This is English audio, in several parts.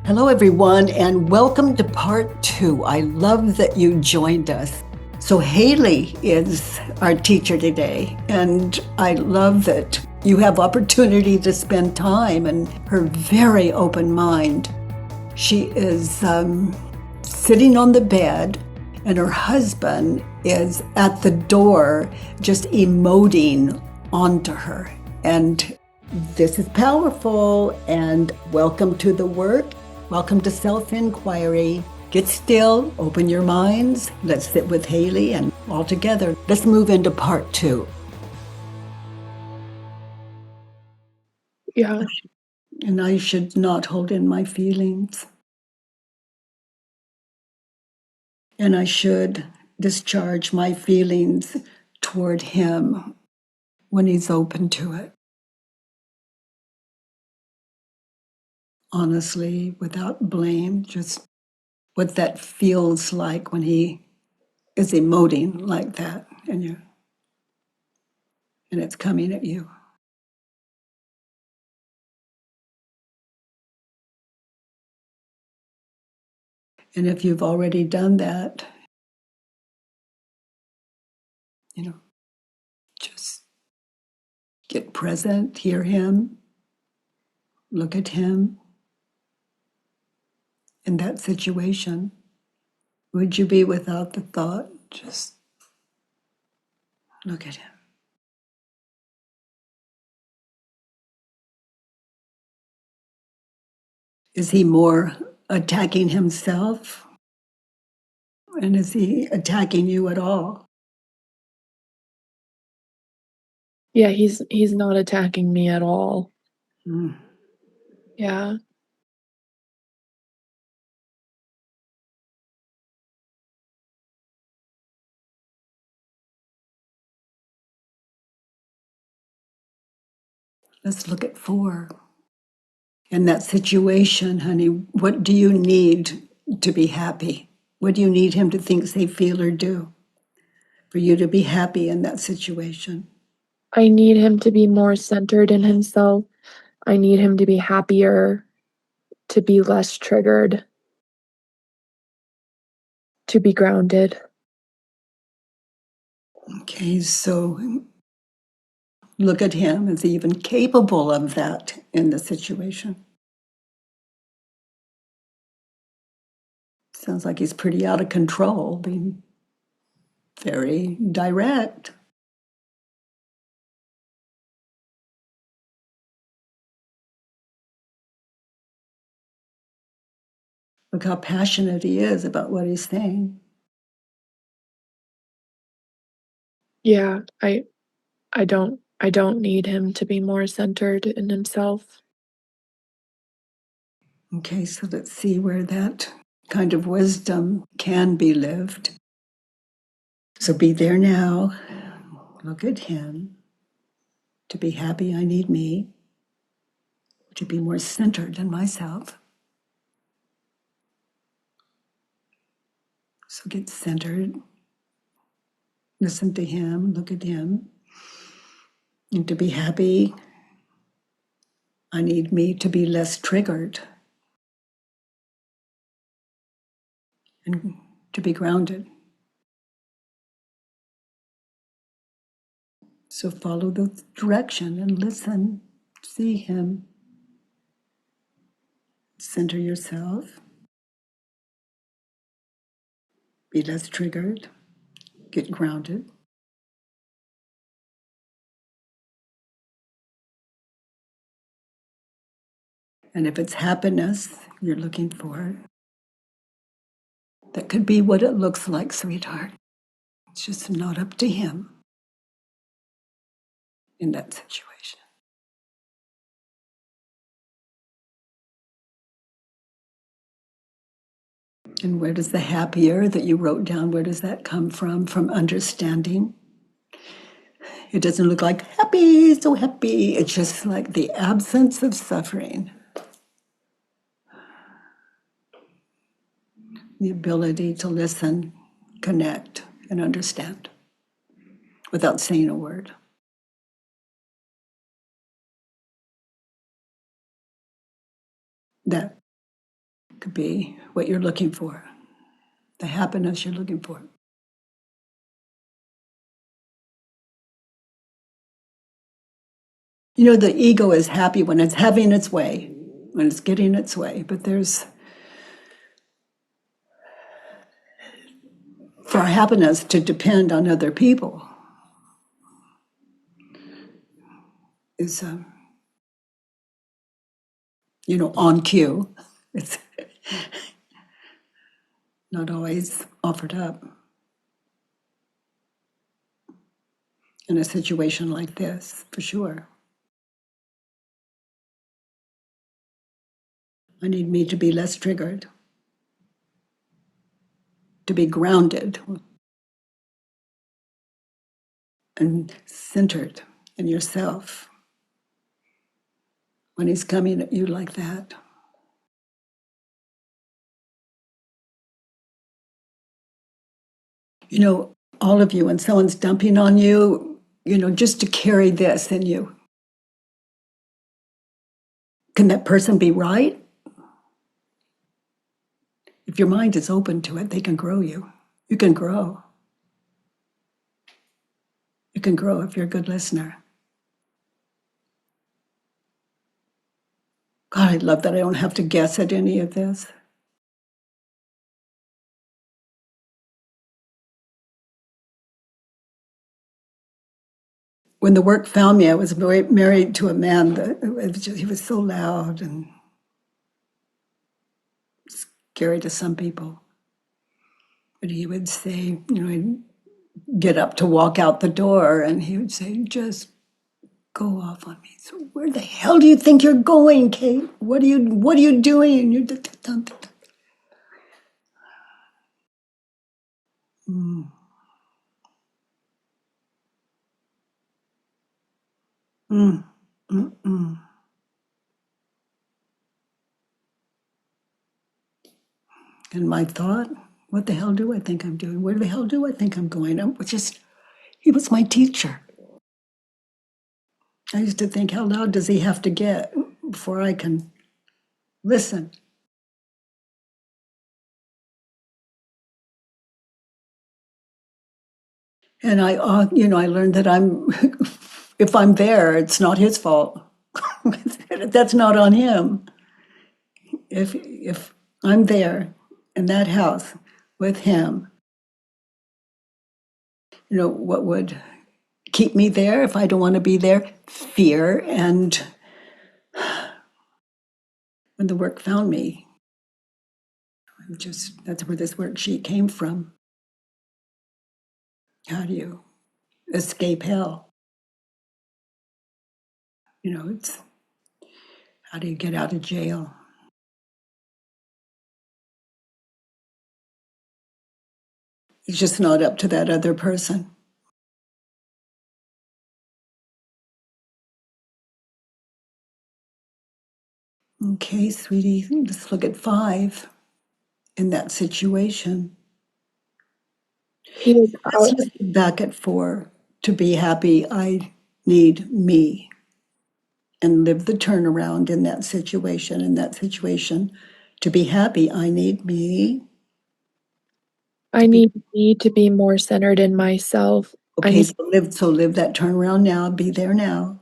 Hello, everyone, and welcome to part 2. I love that you joined us. So, Haley is our teacher today, and I love that you have opportunity to spend time and her very open mind. She is sitting on the bed, and her husband is at the door just emoting onto her. And this is powerful, and welcome to the work. Welcome to self-inquiry. Get still, open your minds. Let's sit with Haley, and all together, let's move into part 2. Yeah. And I should not hold in my feelings. And I should discharge my feelings toward him when he's open to it. Honestly, without blame, just what that feels like when he is emoting like that and it's coming at you. And if you've already done that, just get present, hear him, look at him in that situation. Would you be without the thought? Just look at him. Is he more attacking himself? And is he attacking you at all? Yeah, he's not attacking me at all. Mm. Yeah. Let's look at 4. In that situation, honey, what do you need to be happy? What do you need him to think, say, feel, or do for you to be happy in that situation? I need him to be more centered in himself. I need him to be happier, to be less triggered, to be grounded. Okay, so look at him. Is he even capable of that in the situation? Sounds like he's pretty out of control, being very direct. Look how passionate he is about what he's saying. Yeah, I don't need him to be more centered in himself. Okay, so let's see where that kind of wisdom can be lived. So be there now. Look at him. To be happy, I need me. To be more centered in myself. So get centered. Listen to him. Look at him. And to be happy, I need me to be less triggered and to be grounded. So follow the direction and listen. See him. Center yourself. Be less triggered. Get grounded. And if it's happiness you're looking for, that could be what it looks like, sweetheart. It's just not up to him in that situation. And where does the happier that you wrote down, where does that come from? From understanding. It doesn't look like happy, so happy. It's just like the absence of suffering. The ability to listen, connect, and understand without saying a word. That could be what you're looking for, the happiness you're looking for. You know, the ego is happy when it's having its way, when it's getting its way, but there's, for happiness to depend on other people is, on cue. It's not always offered up in a situation like this, for sure. I need me to be less triggered, to be grounded and centered in yourself when he's coming at you like that. You know, all of you, when someone's dumping on you, just to carry this in you. Can that person be right? If your mind is open to it, they can grow you. You can grow. You can grow if you're a good listener. God, I love that I don't have to guess at any of this. When the work found me, I was married to a man that he was so loud and scary to some people. But he would say, I'd get up to walk out the door, and he would say, just go off on me. So where the hell do you think you're going, Kate? What are you doing? You're mm. Mm. Mm-mm. And my thought, what the hell do I think I'm doing? Where the hell do I think I'm going? He was my teacher. I used to think, how loud does he have to get before I can listen? And I learned that if I'm there, it's not his fault. That's not on him. If I'm there in that house with him, what would keep me there if I don't want to be there? Fear. And when the work found me, that's where this worksheet came from. How do you escape hell? It's how do you get out of jail? It's just not up to that other person. Okay, sweetie, let's look at 5 in that situation. He is Let's out. just look back at 4. To be happy, I need me. And live the turnaround in that situation. To be happy, I need me. I need me to be more centered in myself. Okay, so live that turnaround now. Be there now.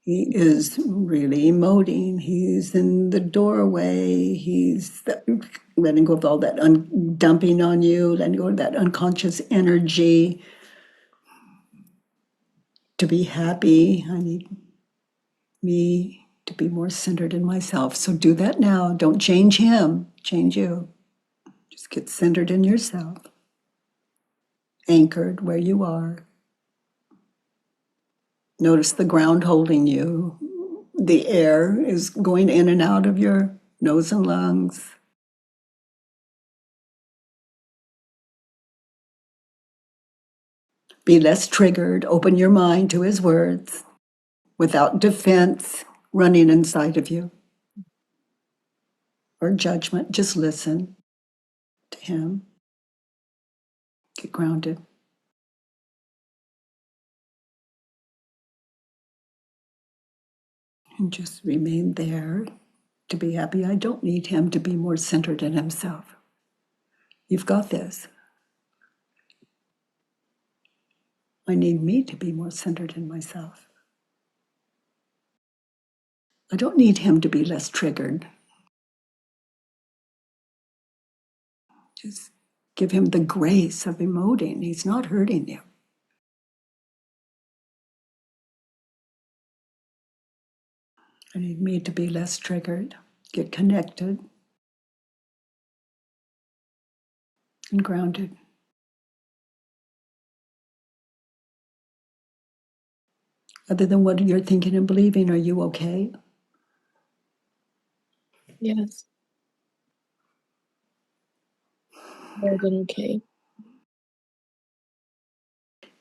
He is really emoting. He's in the doorway. He's letting go of all that dumping on you, letting go of that unconscious energy. To be happy, I need me to be more centered in myself. So do that now. Don't change him, change you. Just get centered in yourself, anchored where you are. Notice the ground holding you. The air is going in and out of your nose and lungs. Be less triggered. Open your mind to his words without defense running inside of you or judgment. Just listen to him. Get grounded. And just remain there. to be happy. I don't need him to be more centered in himself. You've got this. I need me to be more centered in myself. I don't need him to be less triggered. Just give him the grace of emoting. He's not hurting you. I need me to be less triggered, get connected and grounded. Other than what you're thinking and believing, are you okay? Yes. More than okay.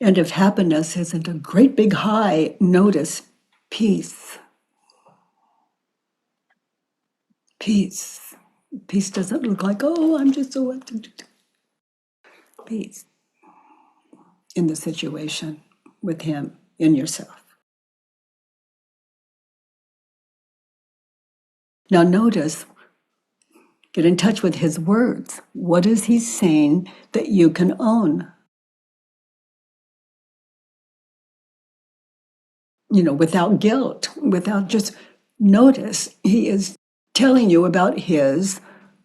And if happiness isn't a great big high, notice peace. Peace. Peace doesn't look like, oh, I'm just so. Peace in the situation with him, in yourself. Now notice, get in touch with his words. What is he saying that you can own? Without guilt, without just notice, he is telling you about his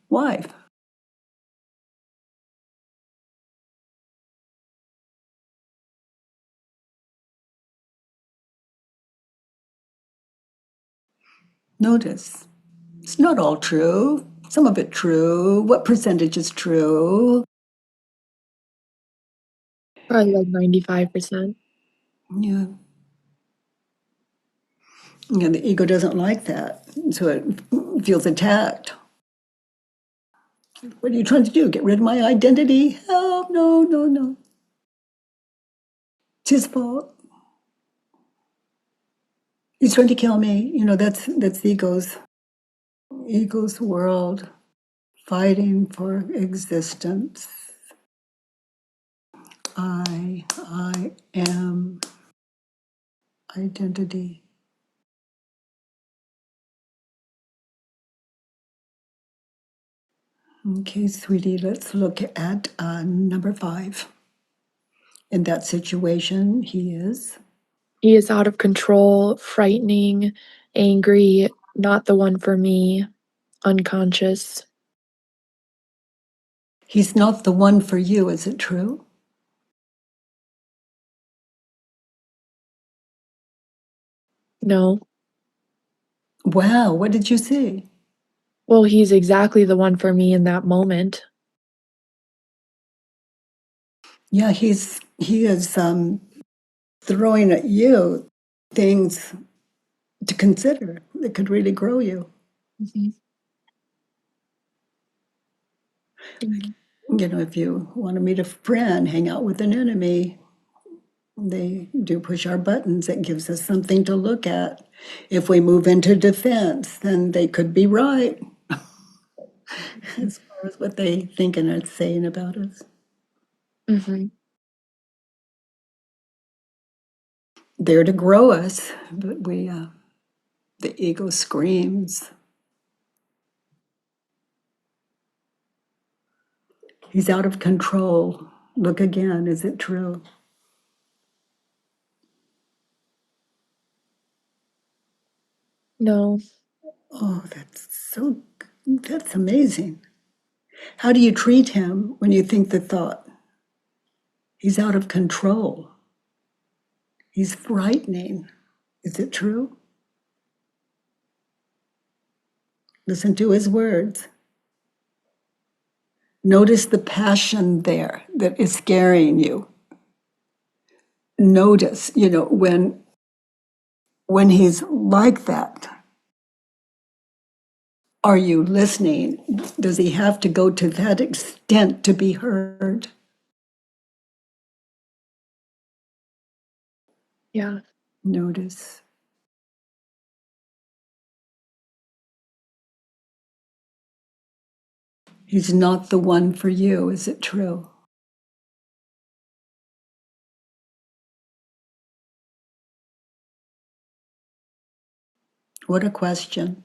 wife. Notice. It's not all true. Some of it true. What percentage is true? Probably like 95%. Yeah. The ego doesn't like that. So it feels attacked. What are you trying to do? Get rid of my identity? Help, no, no, no. It's his fault. He's trying to kill me. That's the ego's world, fighting for existence. I am identity. Okay, sweetie, let's look at number 5. In that situation, he is. He is out of control, frightening, angry, not the one for me, unconscious. He's not the one for you, is it true? No. Wow, what did you see? Well, he's exactly the one for me in that moment. Yeah, he is throwing at you things to consider that could really grow you. Mhm. Mhm. If you want to meet a friend, hang out with an enemy, they do push our buttons. It gives us something to look at. If we move into defense, then they could be right as far as what they think and are saying about us. Mhm. There to grow us, but the ego screams. He's out of control. Look again, is it true? No. Oh, that's amazing. How do you treat him when you think the thought? He's out of control. He's frightening. Is it true? Listen to his words. Notice the passion there that is scaring you. Notice, when he's like that, are you listening? Does he have to go to that extent to be heard? Yeah. Notice. He's not the one for you, is it true? What a question.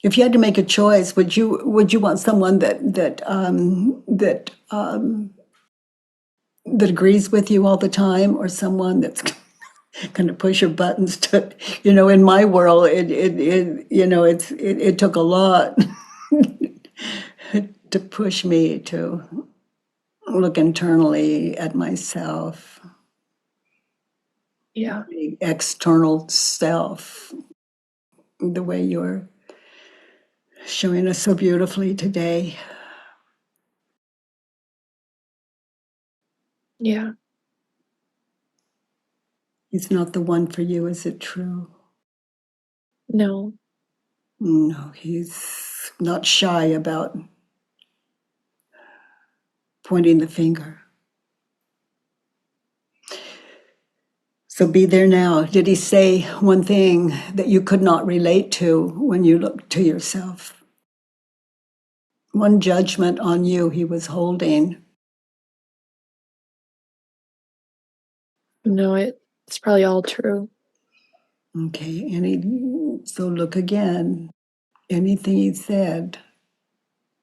If you had to make a choice, would you want someone that agrees with you all the time, or someone that's going to push your buttons to, in my world, it took a lot to push me to look internally at myself, Yeah. the external self, the way you're showing us so beautifully today. Yeah. He's not the one for you, is it true? No. No, he's not shy about pointing the finger. So be there now. Did he say one thing that you could not relate to when you looked to yourself? One judgment on you he was holding. No, it's probably all true. Okay, so look again. Anything he said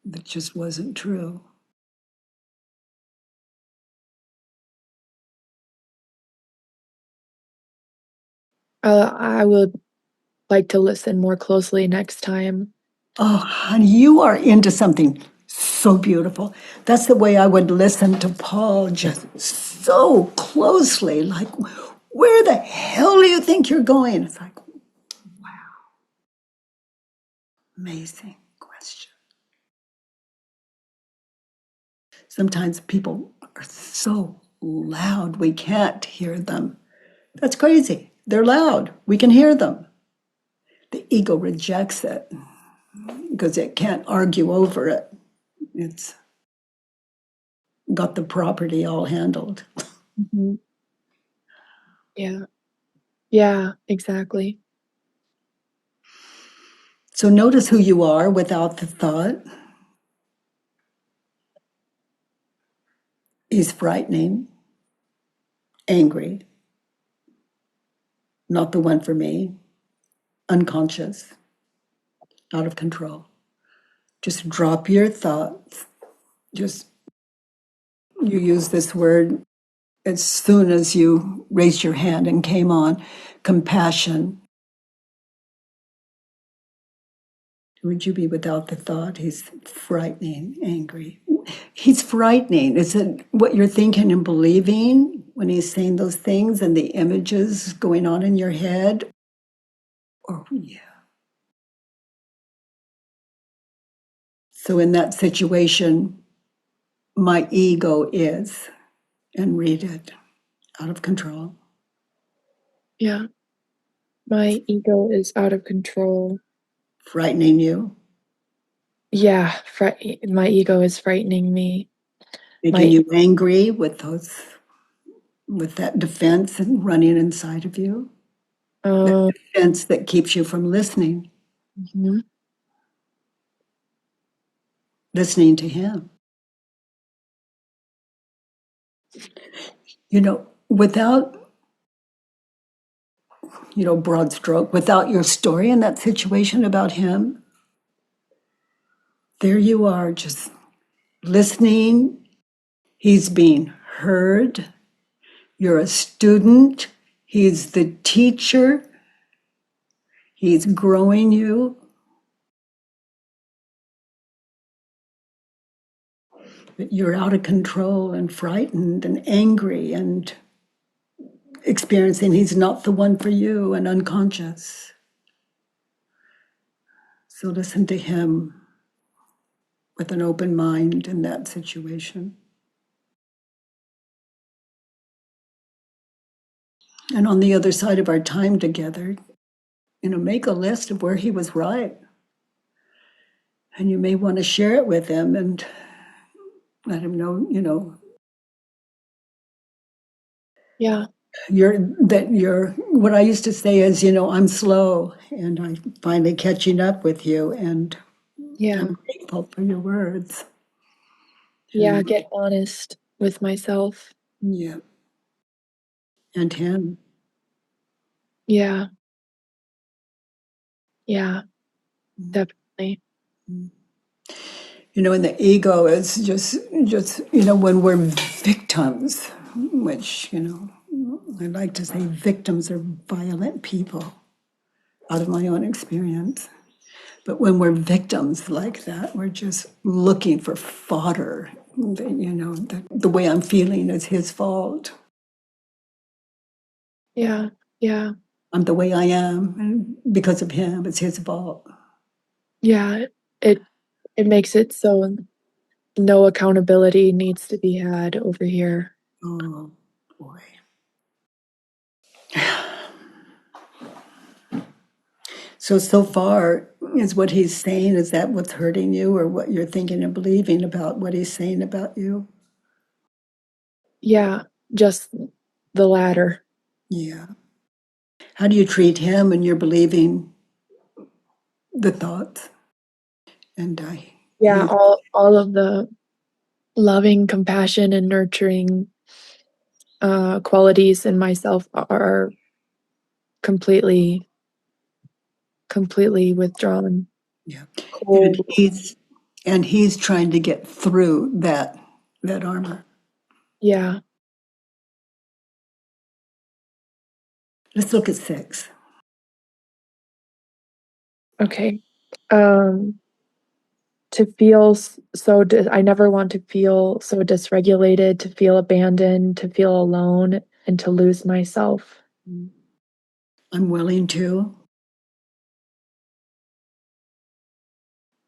that just wasn't true. I would like to listen more closely next time. Oh, honey, you are into something so beautiful. That's the way I would listen to Paul, just so closely. Like, where the hell do you think you're going? It's like, amazing question. Sometimes people are so loud we can't hear them. That's crazy. They're loud. We can hear them. The ego rejects it because it can't argue over it. It's got the property all handled. Mhm. Yeah. Yeah, exactly. So notice who you are without the thought. Is frightening, angry, not the one for me, unconscious, out of control. Just drop your thoughts. Just, you use this word as soon as you raised your hand and came on, compassion. Would you be without the thought? He's frightening, angry. He's frightening. Is it what you're thinking and believing when he's saying those things and the images going on in your head? Or, yeah. So in that situation, my ego is, and read it, out of control. Yeah. My ego is out of control. Frightening you, Yeah, my ego is frightening me. making My you angry with that defense and running inside of you. That um defense that keeps you from mhm. listening to him. Without, broad stroke, without your story in that situation about him, there you are just listening. He's being heard. You're a student. He's the teacher. He's growing you. But you're out of control and frightened and angry and experiencing he's not the one for you and unconscious. So listen to him with an open mind in that situation. And on the other side of our time together, make a list of where he was right. And you may want to share it with him and let him know, Yeah. you're what I used to say is, I'm slow and I'm finally catching up with you, and Yeah. I'm grateful for your words. Yeah, And get honest with myself. yeah, and him. Yeah. Yeah. Definitely. And the ego is just when we're victims, which, I like to say victims are violent people out of my own experience. But when we're victims like that, we're just looking for fodder. The way I'm feeling is his fault. Yeah. Yeah. I'm the way I am, and because of him, it's his fault. Yeah. It makes it so no accountability needs to be had over here. Oh, boy. So far, is what he's saying, is that what's hurting you, or what you're thinking and believing about what he's saying about you? Yeah, just the latter. Yeah. How do you treat him when you're believing the thoughts? And Yeah, all of the loving, compassion, and nurturing qualities in myself are completely withdrawn, yeah. And cold. he's trying to get through that armor. Yeah. Let's look at 6. Okay. Um, to feel I never want to feel so dysregulated, to feel abandoned, to feel alone, and to lose myself. I'm willing to.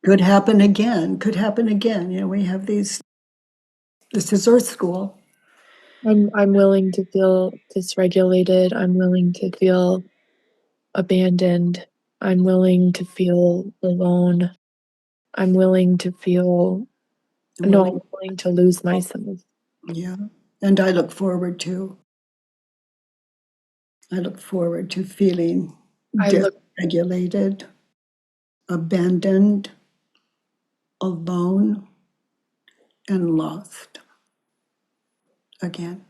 Could happen again. Could happen again. We have these. This is Earth School. I'm willing to feel dysregulated. I'm willing to feel abandoned. I'm willing to feel alone. I'm willing to feel I'm no, willing. I'm willing to lose myself. Yeah. And I look forward to. I look forward to feeling I look dysregulated, abandoned, alone, and lost again.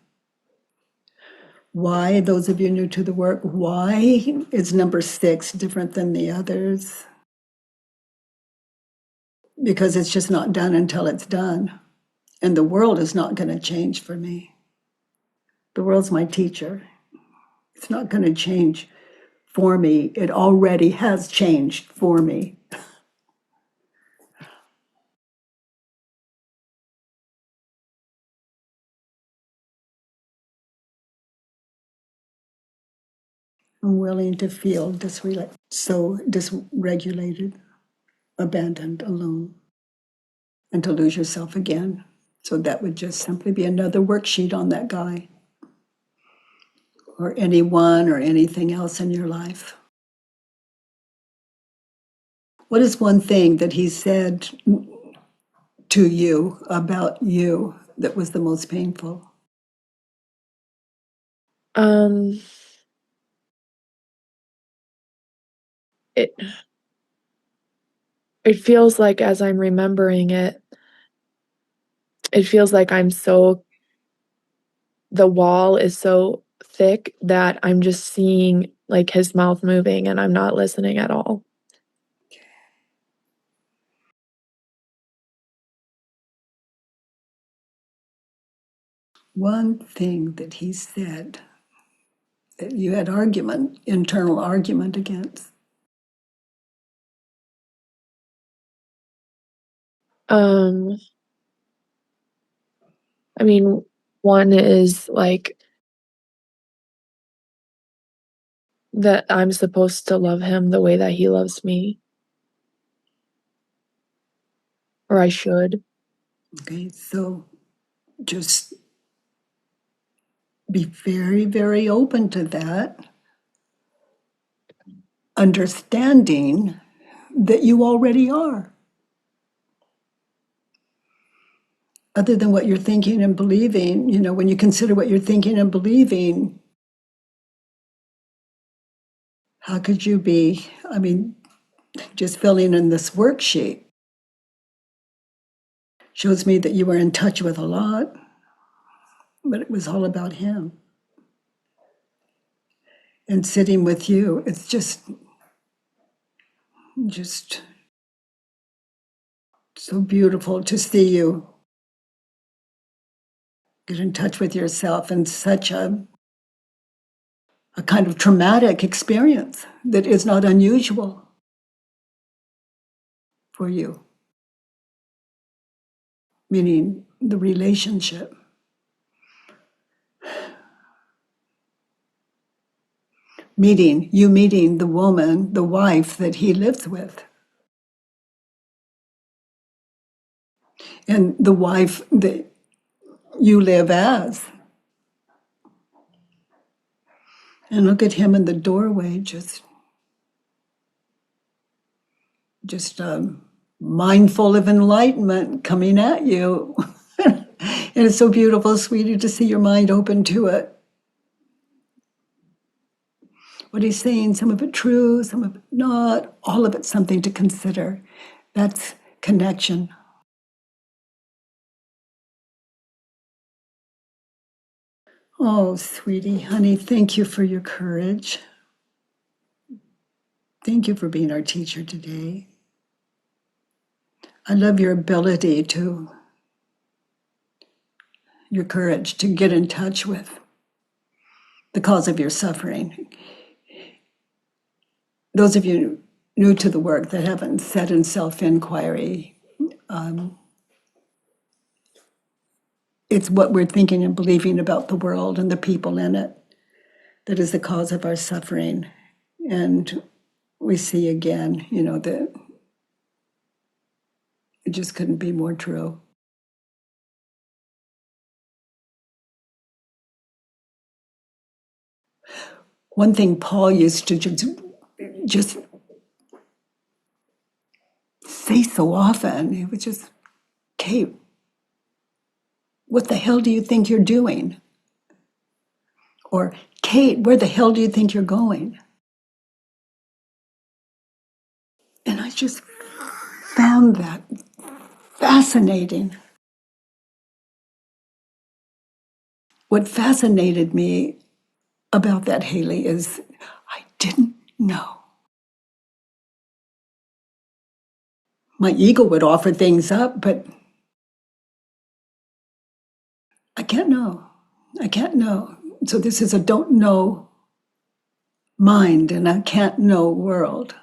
Why, those of you new to the work, why is number 6 different than the others? Because it's just not done until it's done. And the world is not going to change for me. The world's my teacher. It's not going to change for me. It already has changed for me. I'm willing to feel so dysregulated, abandoned, alone, and to lose yourself again. So that would just simply be another worksheet on that guy, or anyone or anything else in your life. What is one thing that he said to you about you that was the most painful? um it it feels like as I'm remembering it, it feels like the wall is so thick that I'm just seeing like his mouth moving and I'm not listening at all. One thing that he said that you had internal argument against. Um I mean, one is like that I'm supposed to love him the way that he loves me, or I should. Okay, so just be very, very open to that, understanding that you already are. Other than what you're thinking and believing, when you consider what you're thinking and believing, how could you be? I mean, just filling in this worksheet shows me that you were in touch with a lot, but it was all about him. And sitting with you, it's just So beautiful to see you get in touch with yourself in such a kind of traumatic experience that is not unusual for you, meaning the relationship. Meeting the woman, the wife that he lives with. And the wife that you live as. And look at him in the doorway, just mindful of enlightenment coming at you. And it's so beautiful, sweetie, to see your mind open to it. What he's saying, some of it true, some of it not, all of it something to consider. That's connection. Oh, sweetie, honey, thank you for your courage. Thank you for being our teacher today. I love your ability your courage to get in touch with the cause of your suffering. Those of you new to the work that haven't sat in self-inquiry, it's what we're thinking and believing about the world and the people in it that is the cause of our suffering. And we see again, that it just couldn't be more true. One thing Paul used to just say so often, it was just, Kate, what the hell do you think you're doing? Or, Kate, where the hell do you think you're going? And I just found that fascinating. What fascinated me about that, Haley, is I didn't know. My ego would offer things up, but I can't know. I can't know. So this is a don't know mind and a can't know world.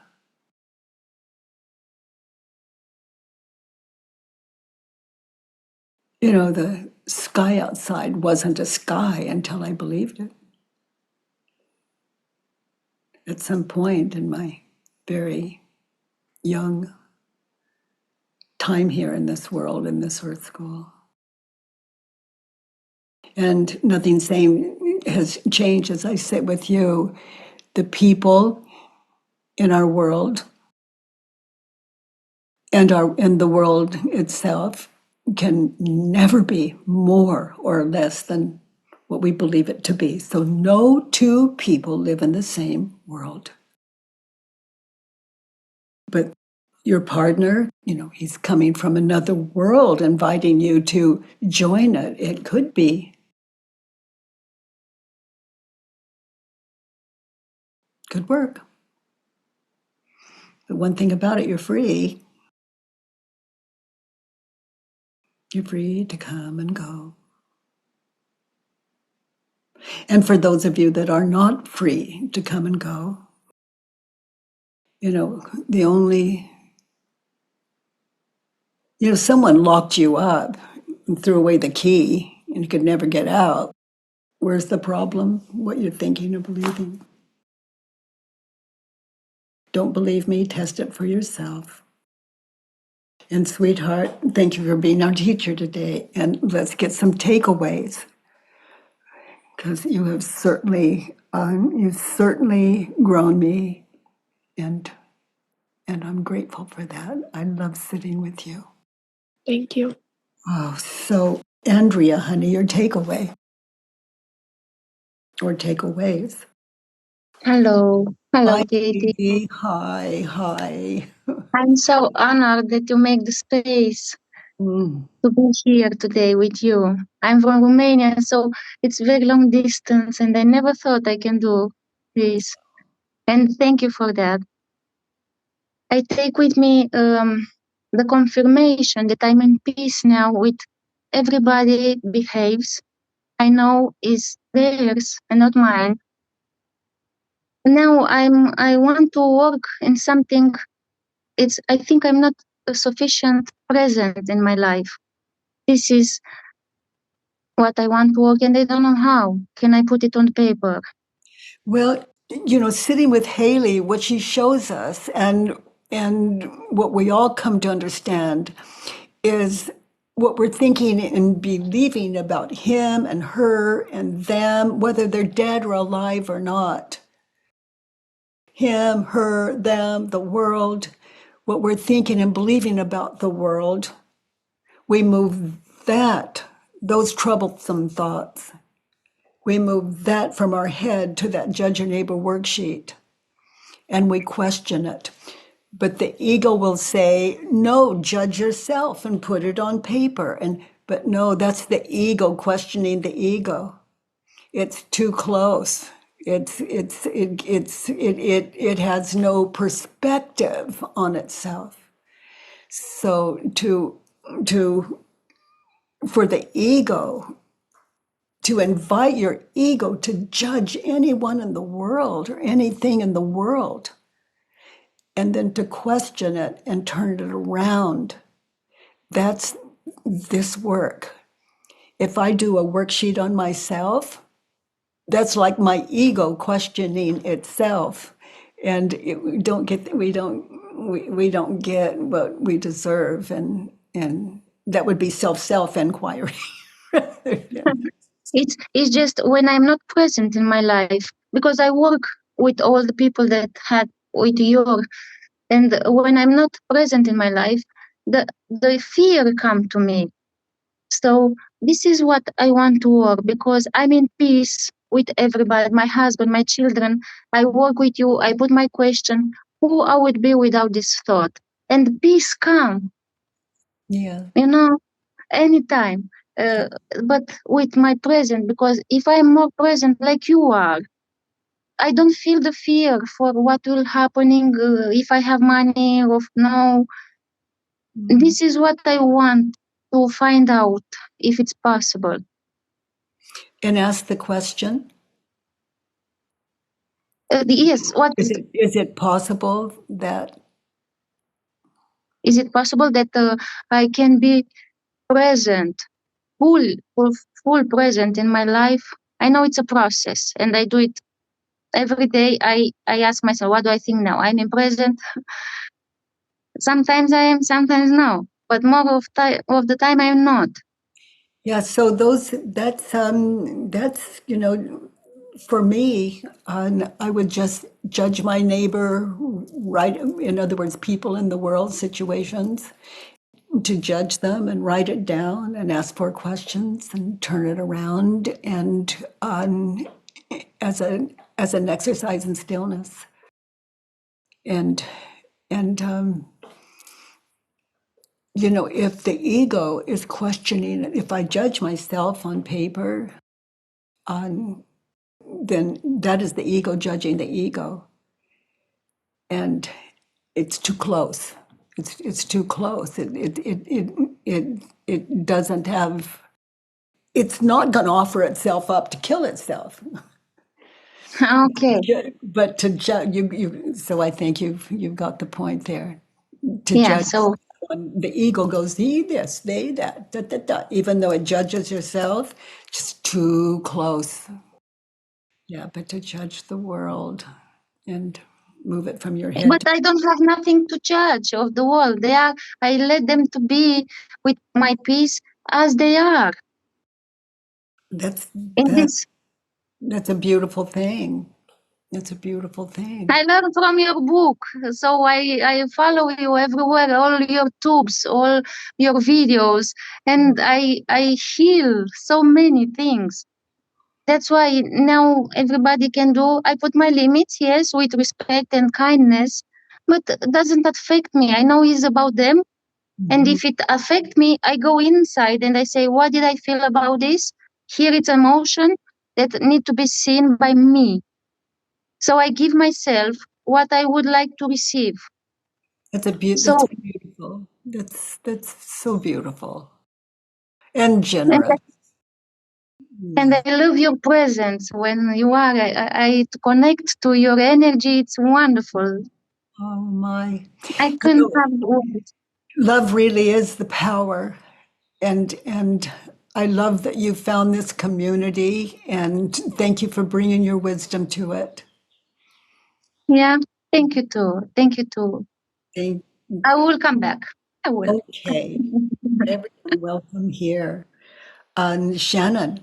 The sky outside wasn't a sky until I believed it. At some point in my very young time here in this world, in this earth school. And nothing same has changed as I sit with you. The people in our world and the world itself can never be more or less than what we believe it to be. So no two people live in the same world. But your partner, he's coming from another world, inviting you to join it. It could be. Could work. But one thing about it, you're free. You're free to come and go. And for those of you that are not free to come and go, the only, someone locked you up and threw away the key and you could never get out. Where's the problem? What you're thinking or believing. Don't believe me, test it for yourself. And sweetheart, thank you for being our teacher today. And let's get some takeaways. Because you have certainly, you've certainly grown me, and I'm grateful for that. I love sitting with you. Thank you. Oh, so Andrea, honey, your takeaway or takeaways. Hello. Hello, Hi, Katie. Katie. Hi. I'm so honored that you make the space to be here today with you. I'm from Romania, so it's very long distance, and I never thought I can do this. And thank you for that. I take with me the confirmation that I'm in peace now with everybody behaves. I know is theirs and not mine. Now I want to work in something. I think I'm not a sufficient present in my life. This is what I want to work, and I don't know how. Can I put it on paper? Well, sitting with Haley, what she shows us and what we all come to understand is what we're thinking and believing about him and her and them, whether they're dead or alive or not. Him, her, them, the world, what we're thinking and believing about the world, we move those troublesome thoughts, we move that from our head to that judge your neighbor worksheet, and we question it. But the ego will say, no, judge yourself and put it on paper. But no, that's the ego questioning the ego. It's too close. It has no perspective on itself. So for the ego to invite your ego to judge anyone in the world or anything in the world, and then to question it and turn it around, that's this work. If I do a worksheet on myself, that's like my ego questioning itself, and we don't get what we deserve, and that would be self inquiry. It's just when I'm not present in my life, because I work with all the people that had with your, and when I'm not present in my life, the fear come to me. So this is what I want to work, because I'm in peace with everybody, my husband, my children. I work with you. I put my question, who I would be without this thought, and peace come. Yeah. Anytime. But with my present, because if I'm more present like you are, I don't feel the fear for what will happening if I have money or no. This is what I want to find out if it's possible. And ask the question. Yes. What is it possible that? Is it possible that I can be present, full present in my life? I know it's a process, and I do it every day. I ask myself, what do I think now? I'm in present. Sometimes I am, sometimes no. But more of the time I'm not. Yeah. So that's for me, I would just judge my neighbor, right? In other words, people in the world, situations, to judge them and write it down and ask for questions and turn it around, and as an exercise in stillness. And if the ego is questioning, if I judge myself on paper, then that is the ego judging the ego, and it's too close. It's too close. It doesn't have. It's not going to offer itself up to kill itself. Okay. But to judge you. So I think you've got the point there. To judge. So the ego goes, they this, they that, da, da, da, even though it judges yourself, just too close. Yeah, but to judge the world and move it from your head. But I don't have nothing to judge of the world. I let them to be with my peace as they are. That's a beautiful thing. That's a beautiful thing. I learned from your book, so I follow you everywhere, all your tubes, all your videos, and I heal so many things. That's why now everybody can do. I put my limits, yes, with respect and kindness, but it doesn't affect me. I know it's about them, and if it affects me, I go inside and I say, what did I feel about this? Here it's emotion that need to be seen by me. So I give myself what I would like to receive. That's beautiful. That's so beautiful and And generous. And I love your presence when you are. I connect to your energy. It's wonderful. Oh my. I You couldn't know, have words. love really is the power. And I love that you found this community, and thank you for bringing your wisdom to it. Yeah. Thank you too. Thank you too. Thank, I will come back. I will. okay. Everyone, welcome here. Shannon.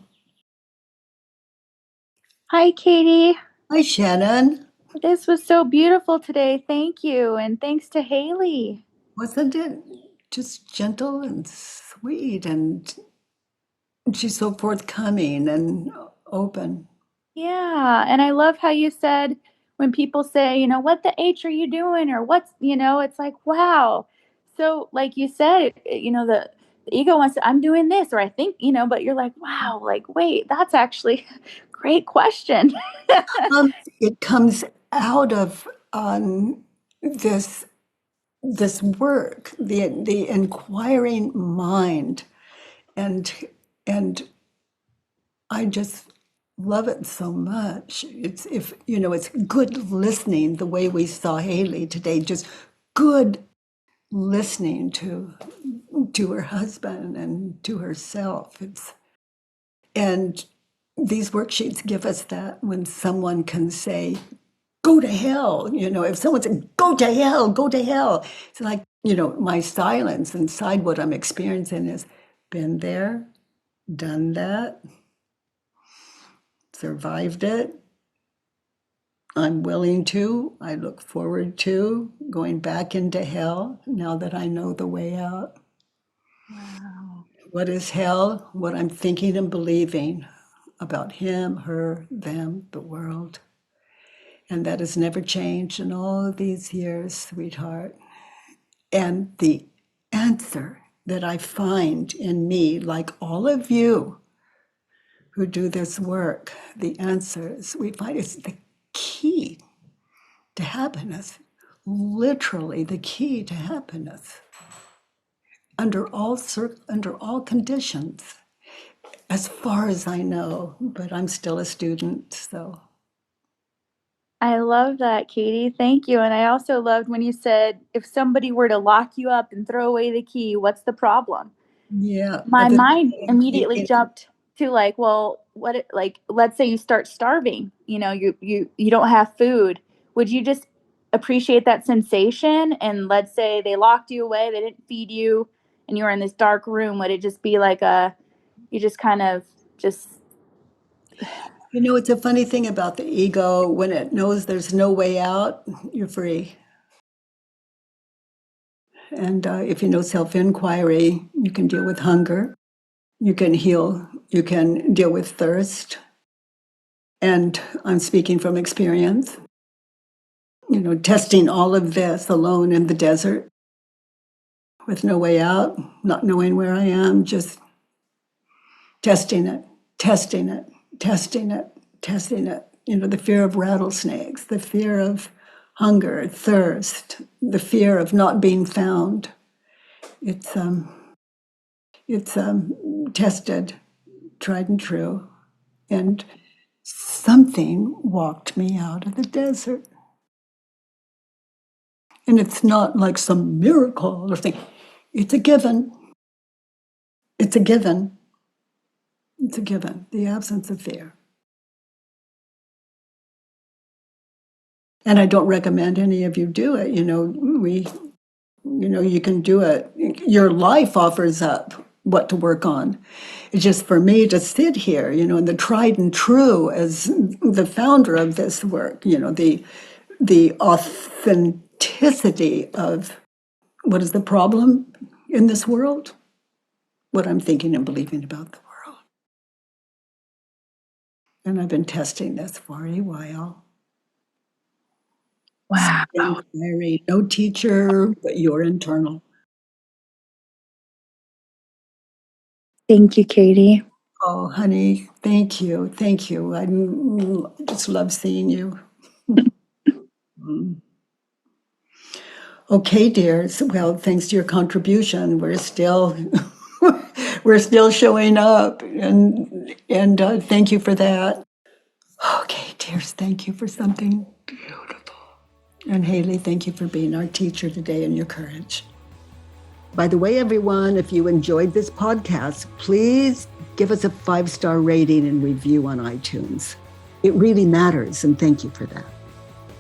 Hi, Katie. Hi, Shannon. This was so beautiful today. Thank you. And thanks to Haley. Wasn't it just gentle and sweet? And she's so forthcoming and open. Yeah. And I love how you said when people say, what the H are you doing? Or what's, it's like, wow. So, like you said, the ego wants to, I'm doing this, or I think, but you're like, wow, like, wait, that's actually a great question. It comes out of this this work, the inquiring mind, and and I just love it so much. It's if it's good listening the way we saw Haley today, just good listening to her husband and to herself. And these worksheets give us that when someone can say, go to hell. If someone said, go to hell, go to hell. It's like, my silence inside what I'm experiencing is been there, done that, survived it. I'm willing to, I look forward to going back into hell now that I know the way out. Wow. What is hell? What I'm thinking and believing about him, her, them, the world. And that has never changed in all of these years, sweetheart. And the answer that I find in me, like all of you who do this work, the answers we find is the key to happiness, literally the key to happiness under all conditions, as far as I know, but I'm still a student, so. I love that, Katie. Thank you. And I also loved when you said, if somebody were to lock you up and throw away the key, what's the problem? Yeah. My Other mind than immediately thinking, jumped to like, well, let's say you start starving, you don't have food. Would you just appreciate that sensation? And let's say they locked you away, they didn't feed you, and you were in this dark room. Would it just be like you just kind of just. it's a funny thing about the ego. When it knows there's no way out, you're free. And if you know self-inquiry, you can deal with hunger, you can heal, you can deal with thirst. And I'm speaking from experience, testing all of this alone in the desert with no way out, not knowing where I am, just testing it, testing it, testing it, testing it. The fear of rattlesnakes, the fear of hunger, thirst, the fear of not being found. It's tested, tried and true, and something walked me out of the desert. And it's not like some miracle or thing. It's a given. It's a given. It's a given. The absence of fear. And I don't recommend any of you do it. You can do it. Your life offers up what to work on. It's just for me to sit here, and the tried and true as the founder of this work, the authenticity of what is the problem in this world, what I'm thinking and believing about the world. And I've been testing this for a while. Wow. Inquiry, no teacher, but your internal. Thank you, Katie. Oh, honey, thank you. Thank you. I just love seeing you. Okay, dears. Well, thanks to your contribution, we're still we're still showing up, and thank you for that. Okay, dears, thank you for something beautiful. And Haley, thank you for being our teacher today and your courage. By the way, everyone, if you enjoyed this podcast, please give us a 5-star rating and review on iTunes. It really matters, and thank you for that.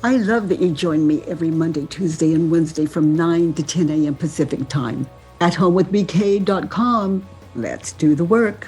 I love that you join me every Monday, Tuesday, and Wednesday from 9 to 10 a.m. Pacific time. At homewithbk.com. Let's do the work.